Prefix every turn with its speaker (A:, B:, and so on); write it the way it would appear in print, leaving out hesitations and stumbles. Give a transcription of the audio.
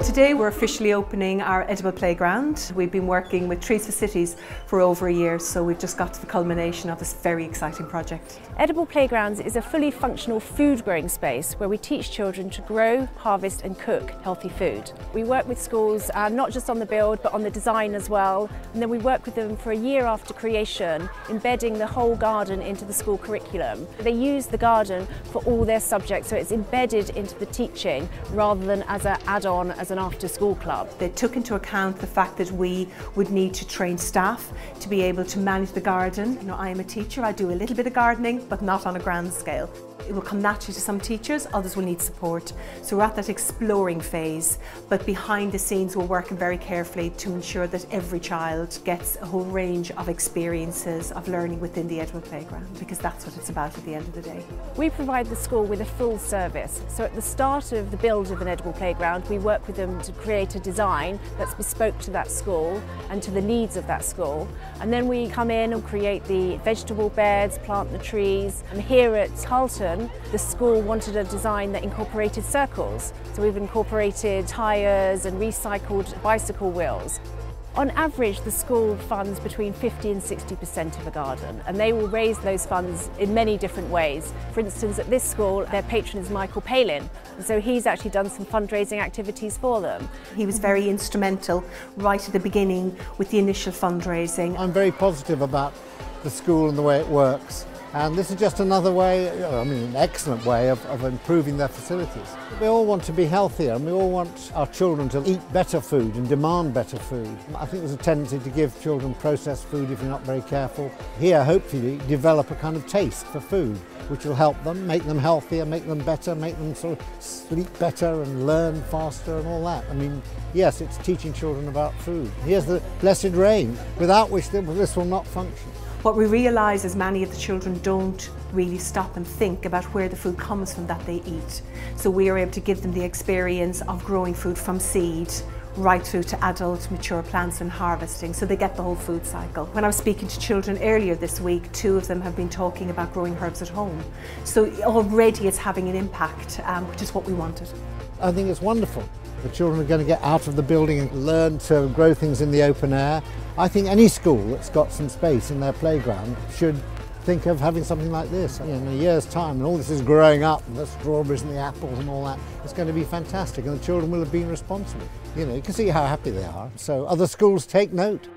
A: Today we're officially opening our edible playground. We've been working with Trees for Cities for over a year, so we've just got to the culmination of this very exciting project.
B: Edible Playgrounds is a fully functional food growing space where we teach children to grow, harvest and cook healthy food. We work with schools not just on the build but on the design as well, and then we work with them for a year after creation, embedding the whole garden into the school curriculum. They use the garden for all their subjects, so it's embedded into the teaching rather than as an add-on as an after-school club.
A: They took into account the fact that we would need to train staff to be able to manage the garden. You know, I am a teacher, I do a little bit of gardening, but not on a grand scale. It will come naturally to some teachers, others will need support. So we're at that exploring phase, but behind the scenes we're working very carefully to ensure that every child gets a whole range of experiences of learning within the edible playground, because that's what it's about at the end of the day.
B: We provide the school with a full service. So at the start of the build of an edible playground, we work with them to create a design that's bespoke to that school and to the needs of that school. And then we come in and create the vegetable beds, plant the trees. And here at Carlton, the school wanted a design that incorporated circles. So we've incorporated tyres and recycled bicycle wheels. On average, the school funds between 50 and 60% of a garden, and they will raise those funds in many different ways. For instance, at this school, their patron is Michael Palin, and so he's actually done some fundraising activities for them.
A: He was very instrumental right at the beginning with the initial fundraising.
C: I'm very positive about the school and the way it works. And this is just another way, an excellent way of improving their facilities. We all want to be healthier and we all want our children to eat better food and demand better food. I think there's a tendency to give children processed food if you're not very careful. Here, hopefully, develop a kind of taste for food, which will help them, make them healthier, make them better, make them sort of sleep better and learn faster and all that. I mean, yes, it's teaching children about food. Here's the blessed rain, without which this will not function.
A: What we realise is many of the children don't really stop and think about where the food comes from that they eat. So we are able to give them the experience of growing food from seed right through to adult mature plants and harvesting, so they get the whole food cycle. When I was speaking to children earlier this week, 2 of them have been talking about growing herbs at home. So already it's having an impact, which is what we wanted.
C: I think it's wonderful. The children are going to get out of the building and learn to grow things in the open air. I think any school that's got some space in their playground should think of having something like this. In a year's time, and all this is growing up, and the strawberries and the apples and all that, it's going to be fantastic, and the children will have been responsible. You know, you can see how happy they are. So other schools take note.